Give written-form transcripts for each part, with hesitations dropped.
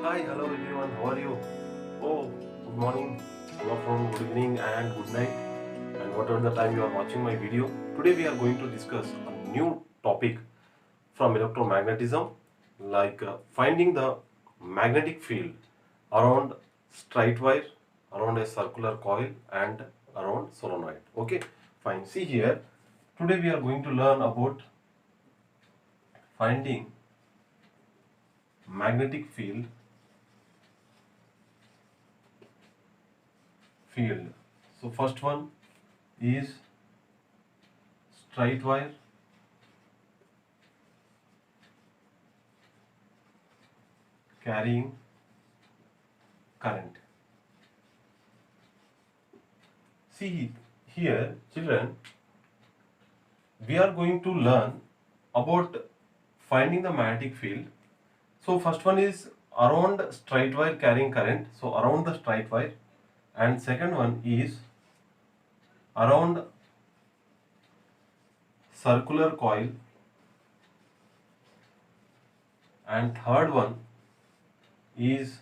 Hi, hello everyone, how are you? Oh, good morning, good afternoon, good evening, and good night, and whatever the time you are watching my video. Today we are going to discuss a new topic from electromagnetism, like finding the magnetic field around straight wire, around a circular coil, and around solenoid. Okay, fine. See here, today we are going to learn about finding magnetic field. So first one is straight wire carrying current. See here, children, we are going to learn about finding the magnetic field. So first one is around straight wire carrying current. So around the straight wire, and second one is around circular coil, and third one is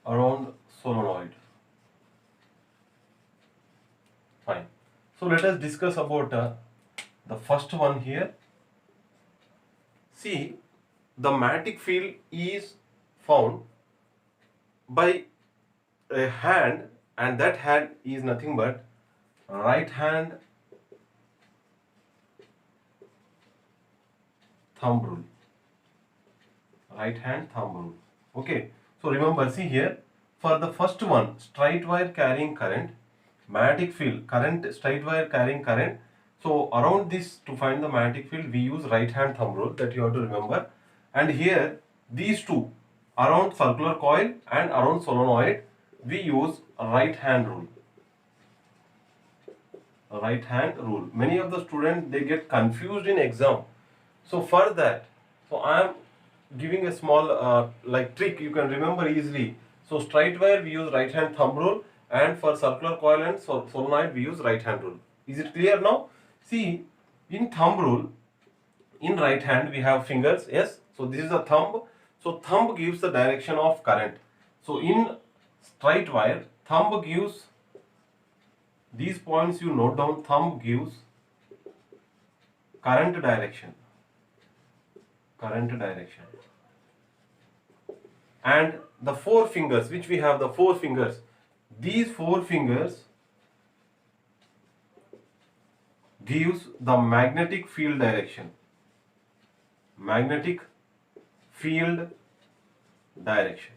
around solenoid. Fine. So let us discuss about the first one here. See, the magnetic field is found by a hand, and that hand is nothing but right hand thumb rule. Right hand thumb rule. Okay. So remember, see here, for the first one, straight wire carrying current, magnetic field, current, straight wire carrying current. So around this, to find the magnetic field, we use right hand thumb rule, that you have to remember. And here, these two, around circular coil and around solenoid, we use right hand rule. Right hand rule. Many of the students, they get confused in exam. So for that, so I am giving a small like trick you can remember easily. So straight wire we use right hand thumb rule, and for circular coil and solenoid we use right hand rule. Is it clear now? See, in thumb rule, in right hand we have fingers, yes. So this is a thumb. So thumb gives the direction of current. So in straight wire, thumb gives these points, you note down. Thumb gives current direction. Current direction. And the four fingers, which we have the four fingers, these four fingers gives the magnetic field direction. Magnetic field direction.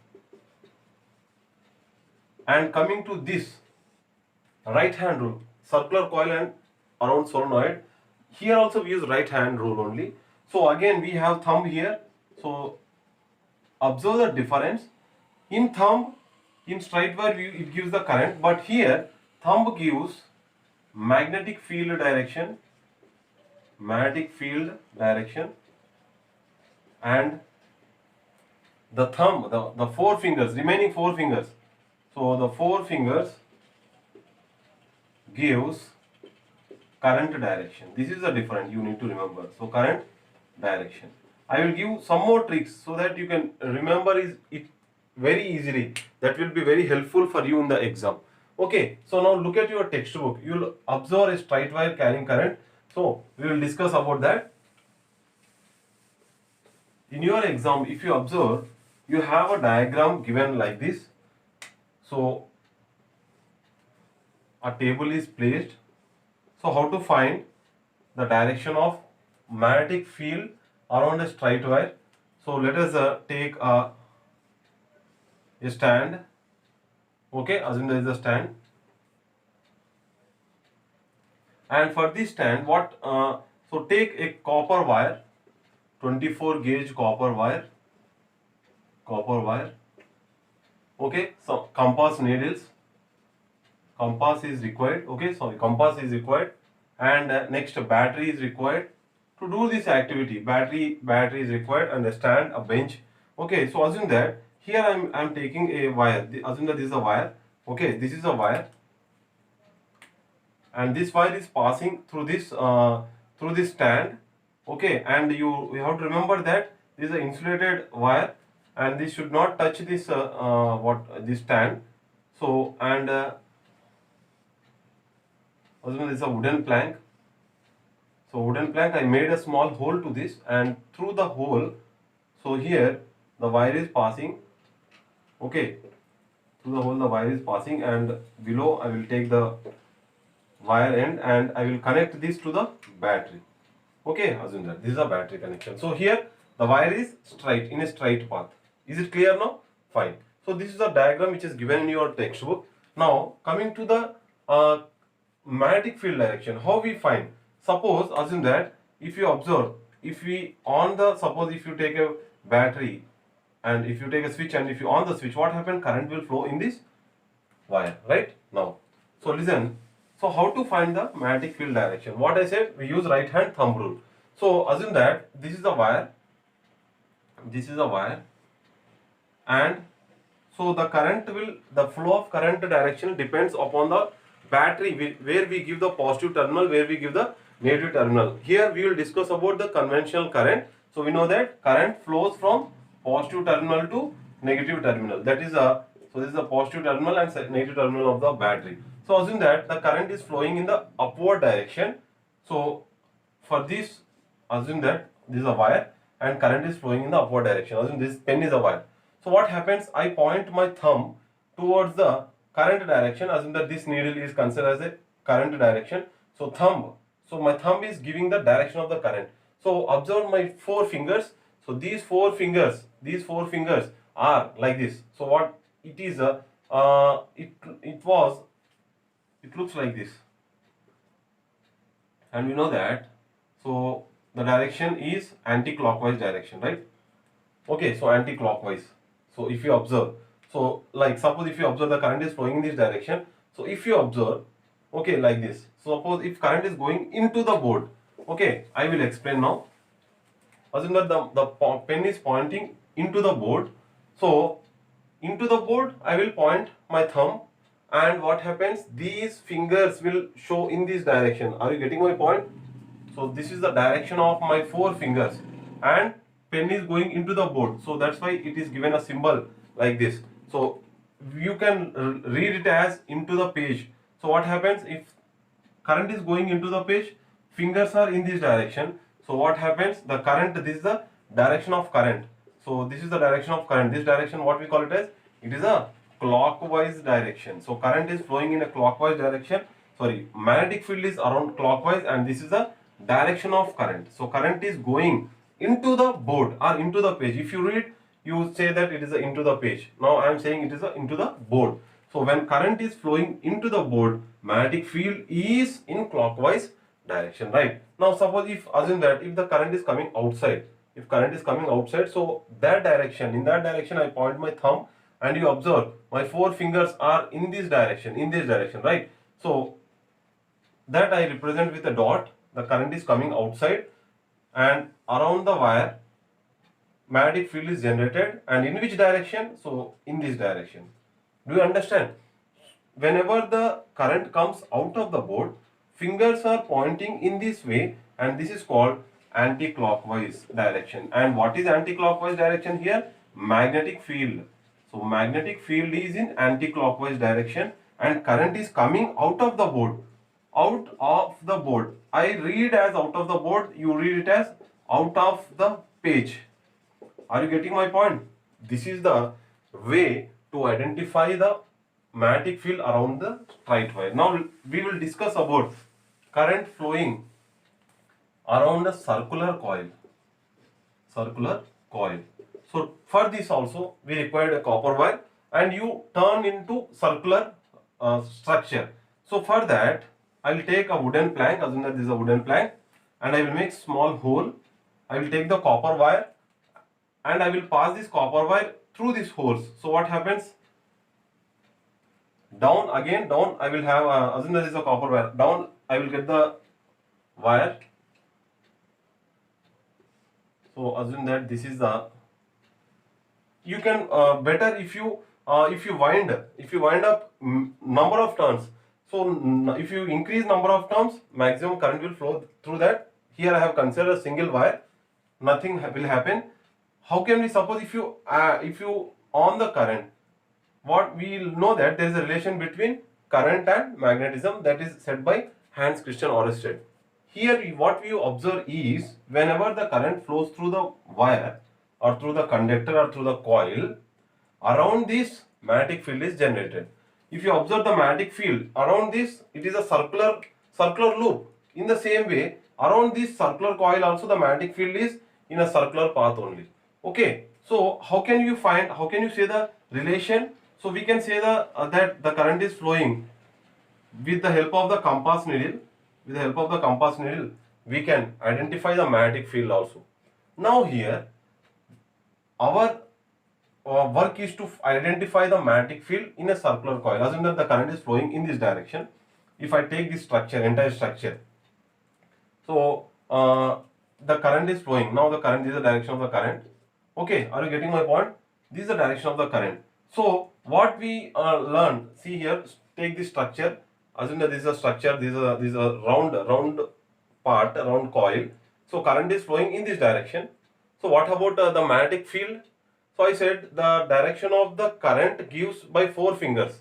And coming to this right hand rule, circular coil and around solenoid, here also we use right hand rule only. So again we have thumb here. So observe the difference. In thumb, in straight wire it gives the current, but here thumb gives magnetic field direction. Magnetic field direction. And the thumb, the four fingers, remaining four fingers, so the four fingers gives current direction. This is the difference you need to remember. So current direction. I will give some more tricks so that you can remember it very easily. That will be very helpful for you in the exam. Okay, so now look at your textbook. You will observe a straight wire carrying current. So we will discuss about that. In your exam, if you observe, you have a diagram given like this. So a table is placed. So how to find the direction of magnetic field around a straight wire? So let us take a stand. Okay, assume there is a stand. And for this stand, what? So take a copper wire, 24 gauge copper wire. Copper wire. Okay, so compass needles. Compass is required. Okay, sorry, compass is required. And next, battery is required to do this activity. Battery is required, and a stand, a bench. Okay, so assume that here I'm taking a wire. Assume that this is a wire. Okay, this is a wire, and this wire is passing through this stand. Okay, and you have to remember that this is an insulated wire, and this should not touch this this stand. So, and this is a wooden plank. So wooden plank, I made a small hole to this, and through the hole, so here the wire is passing. Okay, through the hole the wire is passing, and below I will take the wire end and I will connect this to the battery. Okay, assume that this is a battery connection. So here the wire is straight, in a straight path. Is it clear now? Fine. So this is the diagram which is given in your textbook. Now coming to the magnetic field direction, how we find? Suppose assume that if you observe, if we on the, suppose if you take a battery and if you take a switch and if you on the switch, what happens? Current will flow in this wire, right? Now, so listen. So how to find the magnetic field direction? What I said, we use right hand thumb rule. So assume that this is the wire, this is the wire, and so the current will, the flow of current direction depends upon the battery where we give the positive terminal, where we give the negative terminal. Here we will discuss about the conventional current. So we know that current flows from positive terminal to negative terminal. That is a, so this is the positive terminal and negative terminal of the battery. So assume that the current is flowing in the upward direction. So for this, assume that this is a wire and current is flowing in the upward direction. Assume this pen is a wire. So what happens? I point my thumb towards the current direction. Assume that this needle is considered as a current direction. So thumb. So my thumb is giving the direction of the current. So observe my four fingers. So these four fingers are like this. So what it is? It looks like this, and we know that. So the direction is anti-clockwise direction, right? Okay, so anti-clockwise. So if you observe, so like suppose if you observe the current is flowing in this direction. So if you observe, okay, like this. So suppose if current is going into the board, okay, I will explain now. Assume that the pen is pointing into the board. So into the board I will point my thumb, and what happens? These fingers will show in this direction. Are you getting my point? So this is the direction of my four fingers, and pen is going into the board. So that's why it is given a symbol like this. So you can read it as into the page. So what happens if current is going into the page? Fingers are in this direction. So what happens? The current, this is the direction of current. So this is the direction of current. This direction, what we call it as? It is a clockwise direction. So current is flowing in a clockwise direction. Sorry, magnetic field is around clockwise, and this is the direction of current. So current is going into the board or into the page. If you read, you say that it is into the page. Now I am saying it is into the board. So when current is flowing into the board, magnetic field is in clockwise direction, right? Now suppose if assume that if the current is coming outside, if current is coming outside, so that direction, in that direction I point my thumb, and you observe my four fingers are in this direction, right? So that I represent with a dot. The current is coming outside, and around the wire magnetic field is generated, and in which direction? So in this direction. Do you understand? Whenever the current comes out of the board, fingers are pointing in this way, and this is called anti-clockwise direction. And what is anti-clockwise direction here? Magnetic field. So magnetic field is in anti-clockwise direction, and current is coming out of the board. Out of the board. I read as out of the board, you read it as out of the page. Are you getting my point? This is the way to identify the magnetic field around the straight wire. Now we will discuss about current flowing around a circular coil. Circular coil. So for this also we required a copper wire, and you turn into circular structure. So for that I will take a wooden plank. Assume that this is a wooden plank, and I will make small hole. I will take the copper wire, and I will pass this copper wire through these holes. So what happens? Down again, down I will have assume that this is a copper wire. Down I will get the wire. So assume that this is the. You can better if you wind up number of turns. So if you increase number of turns, maximum current will flow through that. Here I have considered a single wire. Nothing will happen. how can we suppose if you on the current, what we will know that there is a relation between current and magnetism that is said by Hans Christian Ørsted. Here what we observe is whenever the current flows through the wire or through the conductor or through the coil, around this magnetic field is generated. If you observe the magnetic field around this, it is a circular loop. In the same way, around this circular coil also the magnetic field is in a circular path only. Okay, so how can you say the relation? So we can say that the current is flowing with the help of the compass needle. With the help of the compass needle, we can identify the magnetic field also. Now here, our work is to identify the magnetic field in a circular coil. Assume that the current is flowing in this direction. If I take this structure, entire structure, so the current is flowing. Now the current is the direction of the current. Okay, are you getting my point? This is the direction of the current. So what we learned, see here, take this structure. Assume that this is a structure. This is a round part, a round coil. So current is flowing in this direction. So what about the magnetic field? So I said the direction of the current gives by 4 fingers.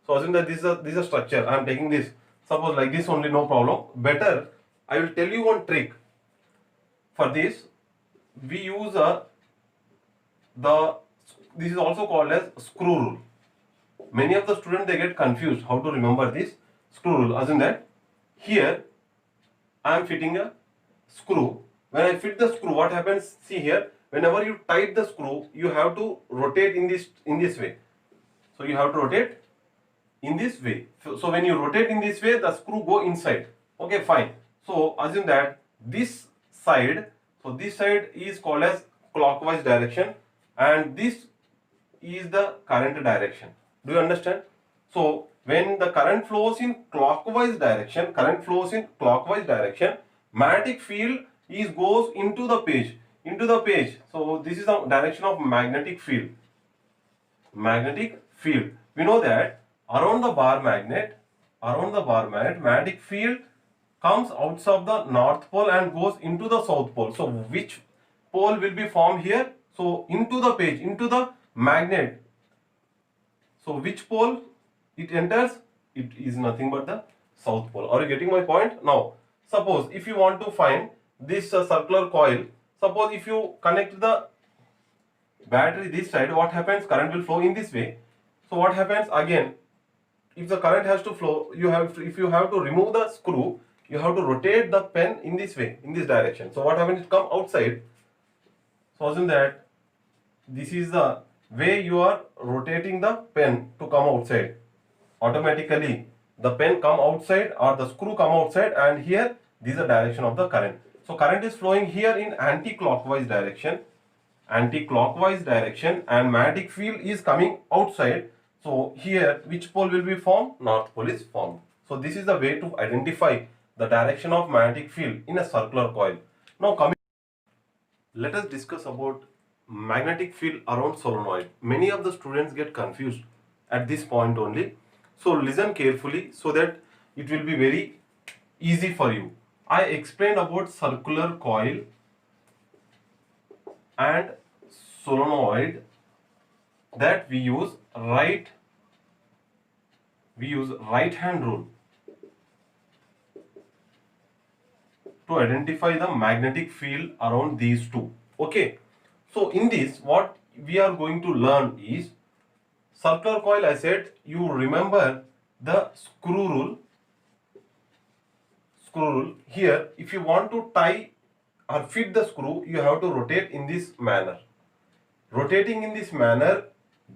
So assume that this is a structure. I am taking this. Suppose like this only, no problem. Better, I will tell you one trick. For this, we use this is also called as screw rule. Many of the students, they get confused how to remember this screw rule. Assume that here I am fitting a screw. When I fit the screw, what happens? See here, whenever you tight the screw, you have to rotate in this way. So you have to rotate in this way. So when you rotate in this way, the screw go inside. Okay, fine. So assume that this side, so this side is called as clockwise direction, and this is the current direction. Do you understand? So when the current flows in clockwise direction, magnetic field goes into the page. So this is the direction of magnetic field. We know that around the bar magnet, magnetic field comes out of the north pole and goes into the south pole. So which pole will be formed here? So into the page, into the magnet. So which pole it enters? It is nothing but the south pole. Are you getting my point? Now, suppose if you want to find this circular coil, suppose if you connect the battery this side, what happens? Current will flow in this way. So what happens again? If the current has to flow, if you have to remove the screw, you have to rotate the pen in this way, in this direction. So what happens? It come outside. So assume that this is the way you are rotating the pen to come outside. Automatically the pen come outside or the screw come outside, and here this is the direction of the current. So current is flowing here in anti-clockwise direction, and magnetic field is coming outside. So here which pole will be formed? North pole is formed. So this is the way to identify the direction of magnetic field in a circular coil. Now let us discuss about magnetic field around solenoid. Many of the students get confused at this point only. So listen carefully so that it will be very easy for you. I explained about circular coil and solenoid that we use right hand rule to identify the magnetic field around these two. Okay, so in this what we are going to learn is circular coil. I said you remember the screw rule. Here, if you want to tie or fit the screw, you have to rotate in this manner. Rotating in this manner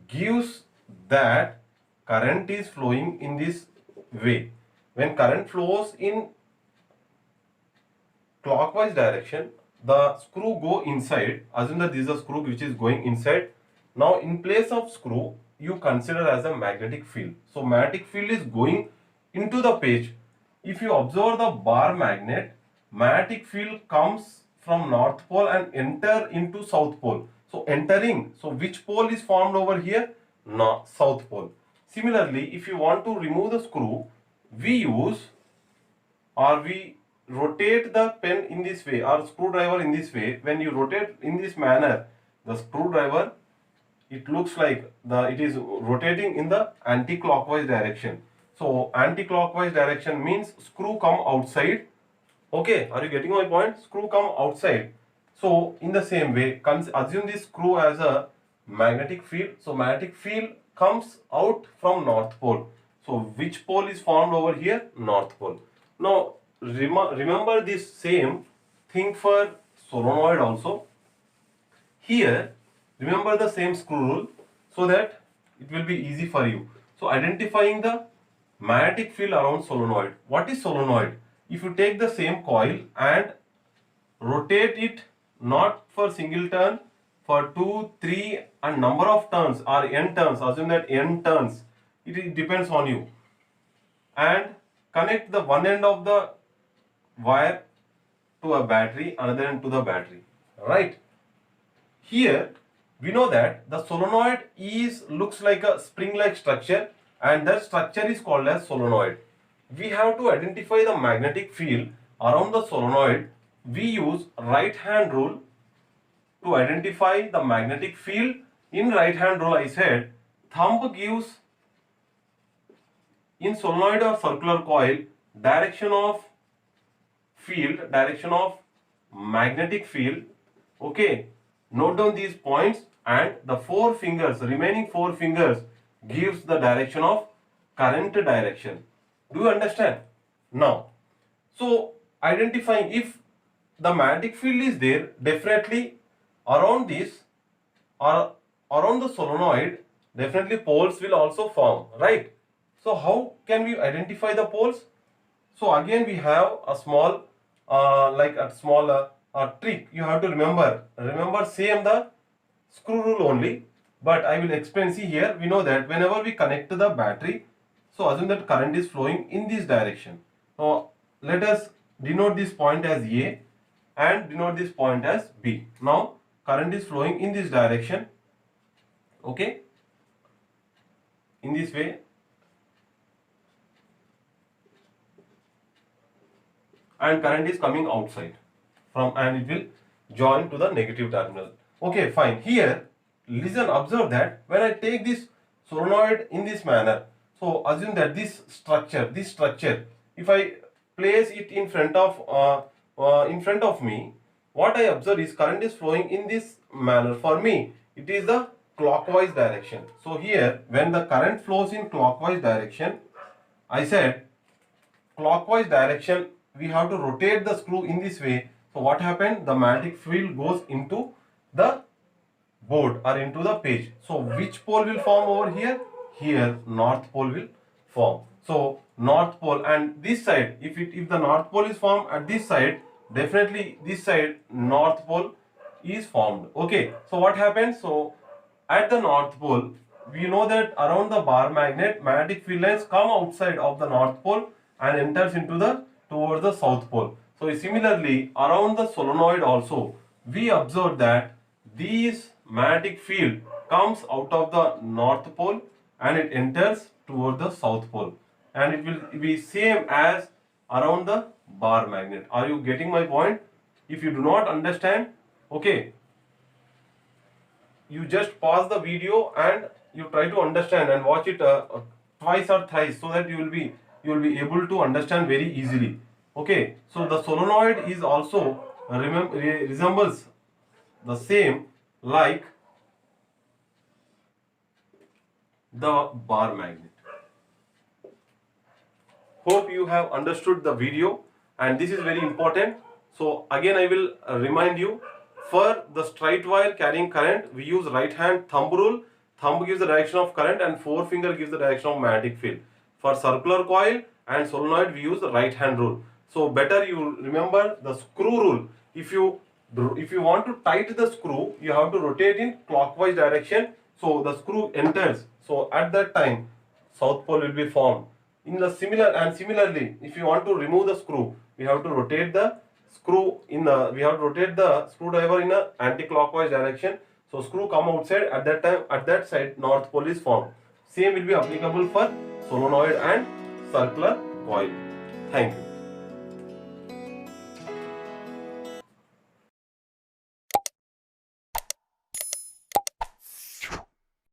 gives that current is flowing in this way. When current flows in clockwise direction, the screw go inside. Assume that this is a screw which is going inside. Now in place of screw, you consider as a magnetic field. So magnetic field is going into the page. If you observe the bar magnet, magnetic field comes from north pole and enter into south pole. So entering, so which pole is formed over here? No, south pole. Similarly, if you want to remove the screw, we rotate the pen in this way or screwdriver in this way. When you rotate in this manner, the screwdriver, it looks like it is rotating in the anti-clockwise direction. So anti-clockwise direction means screw come outside. Okay, are you getting my point? Screw come outside. So in the same way, assume this screw as a magnetic field. So magnetic field comes out from north pole. So which pole is formed over here? North pole. Now remember this same thing for solenoid also. Here, remember the same screw rule so that it will be easy for you. So identifying the magnetic field around solenoid. What is solenoid? If you take the same coil and rotate it not for single turn, for 2, 3 and number of turns or n turns, assume that n turns, it depends on you, and connect the one end of the wire to a battery, another end to the battery, right? Here we know that the solenoid looks like a spring-like structure, and that structure is called as solenoid. We have to identify the magnetic field around the solenoid. We use right hand rule to identify the magnetic field. In right hand rule, I said thumb gives in solenoid or circular coil direction of field, direction of magnetic field. Okay, note down these points, and the remaining four fingers gives the direction of current direction. Do you understand? Now, so identifying if the magnetic field is there, definitely around this or around the solenoid, definitely poles will also form, right? So how can we identify the poles? So again we have a small trick you have to remember. Remember same the screw rule only, but I will explain. See here, we know that whenever we connect to the battery, so assume that current is flowing in this direction. Now let us denote this point as A and denote this point as B. Now current is flowing in this direction, okay, in this way, and current is coming outside from, and it will join to the negative terminal. Okay, fine. Here, listen, observe that when I take this solenoid in this manner, so assume that this structure, if I place it in front of me, what I observe is current is flowing in this manner. For me, it is the clockwise direction. So here, when the current flows in clockwise direction, I said clockwise direction, we have to rotate the screw in this way. So what happened? The magnetic field goes into the board or into the page. So which pole will form over here? Here north pole will form. So north pole, and this side, if the north pole is formed at this side, definitely this side north pole is formed. Okay, so what happens? So at the north pole, we know that around the bar magnet, magnetic field lines come outside of the north pole and enters into towards the south pole. So similarly, around the solenoid also, we observe that this magnetic field comes out of the north pole and it enters toward the south pole, and it will be same as around the bar magnet. Are you getting my point? If you do not understand, okay, you just pause the video and you try to understand and watch it twice or thrice, so that you will be able to understand very easily. Okay, so the solenoid is also resembles the same like the bar magnet. Hope you have understood the video, and this is very important. So again I will remind you, for the straight wire carrying current, we use right hand thumb rule. Thumb gives the direction of current and forefinger gives the direction of magnetic field. For circular coil and solenoid, we use the right hand rule. So better you remember the screw rule. If you want to tighten the screw, you have to rotate in clockwise direction, so the screw enters. So at that time, south pole will be formed. Similarly, if you want to remove the screw, we have to rotate the screwdriver in a anti-clockwise direction. So screw come outside. At that time, at that side, north pole is formed. Same will be applicable for solenoid and circular coil. Thank you.